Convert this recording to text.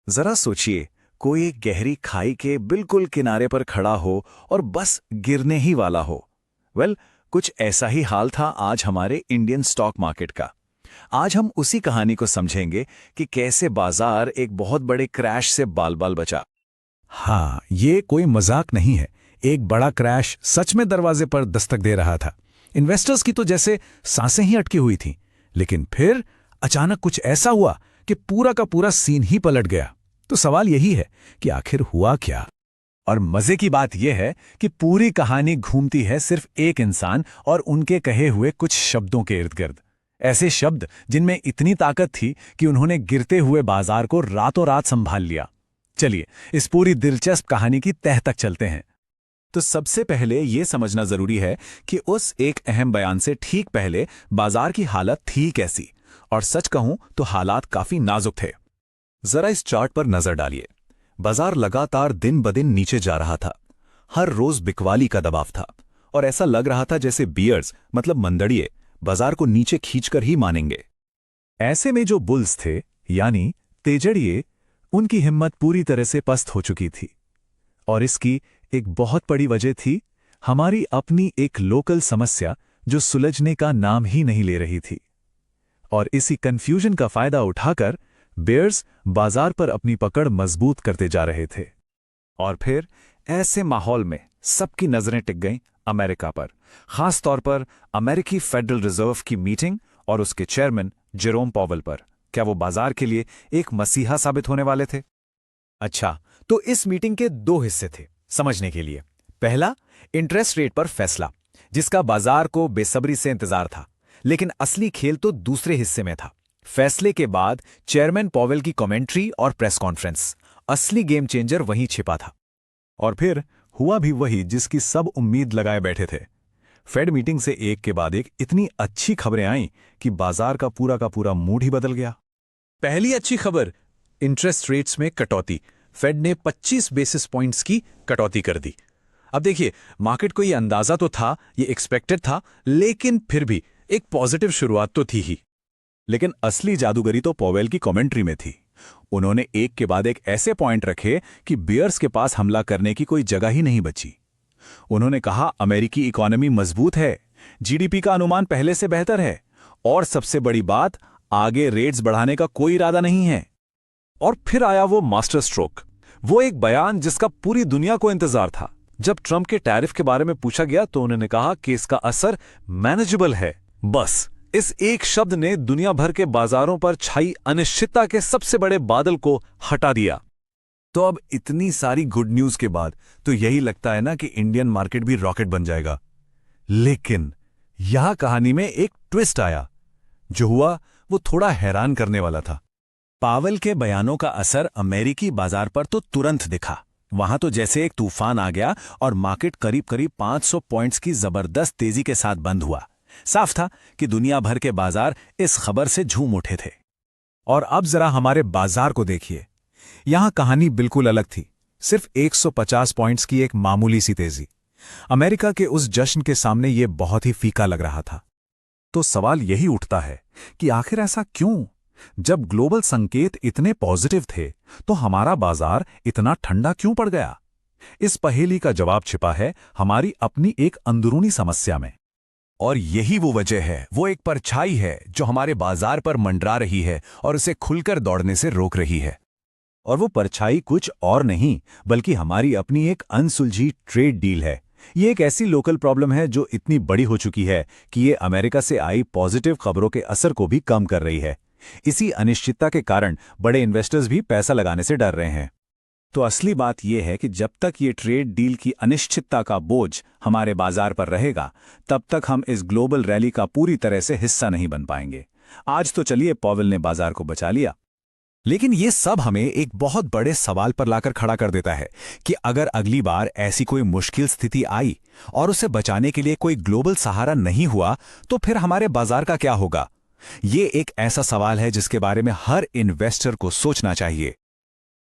जरा सोचिए, कोई एक गहरी खाई के बिल्कुल किनारे पर खड़ा हो और बस गिरने ही वाला हो। कुछ ऐसा ही हाल था आज हमारे इंडियन स्टॉक मार्केट का। आज हम उसी कहानी को समझेंगे कि कैसे बाजार एक बहुत बड़े क्रैश से बाल बाल बचा। हाँ, ये कोई मजाक नहीं है। एक बड़ा क्रैश सच में दरवाजे पर दस्तक दे रहा था। इन्वेस्टर्स की तो जैसे सांसें ही अटकी हुई थीं। लेकिन फिर अचानक कुछ ऐसा हुआ कि पूरा का पूरा सीन ही पलट गया। तो सवाल यही है कि आखिर हुआ क्या? और मजे की बात यह है कि पूरी कहानी घूमती है सिर्फ एक इंसान और उनके कहे हुए कुछ शब्दों के इर्द गिर्द। ऐसे शब्द जिनमें इतनी ताकत थी कि उन्होंने गिरते हुए बाजार को रातों रात संभाल लिया। चलिए इस पूरी दिलचस्प कहानी की तह तक चलते हैं। तो सबसे पहले यह समझना जरूरी है कि उस एक अहम बयान से ठीक पहले बाजार की हालत थी कैसी। और सच कहूं तो हालात काफी नाजुक थे। जरा इस चार्ट पर नजर डालिए। बाजार लगातार दिन ब दिन नीचे जा रहा था। हर रोज बिकवाली का दबाव था और ऐसा लग रहा था जैसे बियर्स मतलब मंदड़िए बाजार को नीचे खींचकर ही मानेंगे। ऐसे में जो बुल्स थे यानी तेजड़िए, उनकी हिम्मत पूरी तरह से पस्त हो चुकी थी। और इसकी एक बहुत बड़ी वजह थी हमारी अपनी एक लोकल समस्या जो सुलझने का नाम ही नहीं ले रही थी। और इसी कंफ्यूजन का फायदा उठाकर बेयर्स बाजार पर अपनी पकड़ मजबूत करते जा रहे थे। और फिर ऐसे माहौल में सबकी नजरें टिक गईं अमेरिका पर, खास तौर पर अमेरिकी फेडरल रिजर्व की मीटिंग और उसके चेयरमैन जेरोम पॉवेल पर। क्या वो बाजार के लिए एक मसीहा साबित होने वाले थे? अच्छा, तो इस मीटिंग के दो हिस्से थे समझने के लिए। पहला, इंटरेस्ट रेट पर फैसला, जिसका बाजार को बेसब्री से इंतजार था। लेकिन असली खेल तो दूसरे हिस्से में था। फैसले के बाद चेयरमैन पॉवेल की कमेंट्री और प्रेस कॉन्फ्रेंस। असली गेम चेंजर वहीं छिपा था। और फिर हुआ भी वही जिसकी सब उम्मीद लगाए बैठे थे। फेड मीटिंग से एक के बाद एक इतनी अच्छी खबरें आईं कि बाजार का पूरा मूड ही बदल गया। पहली अच्छी खबर, इंटरेस्ट रेट्स में कटौती। फेड ने 25 बेसिस पॉइंट्स की कटौती कर दी। अब देखिए, मार्केट को यह अंदाजा तो था, ये एक्सपेक्टेड था, लेकिन फिर भी एक पॉजिटिव शुरुआत तो थी ही। लेकिन असली जादूगरी तो पॉवेल की कमेंट्री में थी। उन्होंने एक के बाद एक ऐसे पॉइंट रखे कि बियर्स के पास हमला करने की कोई जगह ही नहीं बची। उन्होंने कहा अमेरिकी इकोनॉमी मजबूत है, जीडीपी का अनुमान पहले से बेहतर है और सबसे बड़ी बात, आगे रेट्स बढ़ाने का कोई इरादा नहीं है। और फिर आया वो मास्टर स्ट्रोक, वो एक बयान जिसका पूरी दुनिया को इंतजार था। जब ट्रंप के टैरिफ के बारे में पूछा गया तो उन्होंने कहा कि इसका असर मैनेजेबल है। बस इस एक शब्द ने दुनिया भर के बाजारों पर छाई अनिश्चितता के सबसे बड़े बादल को हटा दिया। तो अब इतनी सारी गुड न्यूज के बाद तो यही लगता है ना कि इंडियन मार्केट भी रॉकेट बन जाएगा। लेकिन यहां कहानी में एक ट्विस्ट आया। जो हुआ वो थोड़ा हैरान करने वाला था। पावेल के बयानों का असर अमेरिकी बाजार पर तो तुरंत दिखा। वहां तो जैसे एक तूफान आ गया और मार्केट करीब 500 पॉइंट्स की जबरदस्त तेजी के साथ बंद हुआ। साफ था कि दुनिया भर के बाजार इस खबर से झूम उठे थे। और अब जरा हमारे बाजार को देखिए। यहां कहानी बिल्कुल अलग थी। सिर्फ 150 पॉइंट्स की एक मामूली सी तेजी। अमेरिका के उस जश्न के सामने यह बहुत ही फीका लग रहा था। तो सवाल यही उठता है कि आखिर ऐसा क्यों? जब ग्लोबल संकेत इतने पॉजिटिव थे तो हमारा बाजार इतना ठंडा क्यों पड़ गया? इस पहेली का जवाब छिपा है हमारी अपनी एक अंदरूनी समस्या में। और यही वो वजह है, वो एक परछाई है जो हमारे बाजार पर मंडरा रही है और उसे खुलकर दौड़ने से रोक रही है। और वो परछाई कुछ और नहीं बल्कि हमारी अपनी एक अनसुलझी ट्रेड डील है। ये एक ऐसी लोकल प्रॉब्लम है जो इतनी बड़ी हो चुकी है कि ये अमेरिका से आई पॉजिटिव खबरों के असर को भी कम कर रही है। इसी अनिश्चितता के कारण बड़े इन्वेस्टर्स भी पैसा लगाने से डर रहे हैं। तो असली बात यह है कि जब तक ये ट्रेड डील की अनिश्चितता का बोझ हमारे बाजार पर रहेगा, तब तक हम इस ग्लोबल रैली का पूरी तरह से हिस्सा नहीं बन पाएंगे। आज तो चलिए पॉवेल ने बाजार को बचा लिया, लेकिन ये सब हमें एक बहुत बड़े सवाल पर लाकर खड़ा कर देता है कि अगर अगली बार ऐसी कोई मुश्किल स्थिति आई और उसे बचाने के लिए कोई ग्लोबल सहारा नहीं हुआ, तो फिर हमारे बाजार का क्या होगा? ये एक ऐसा सवाल है जिसके बारे में हर इन्वेस्टर को सोचना चाहिए।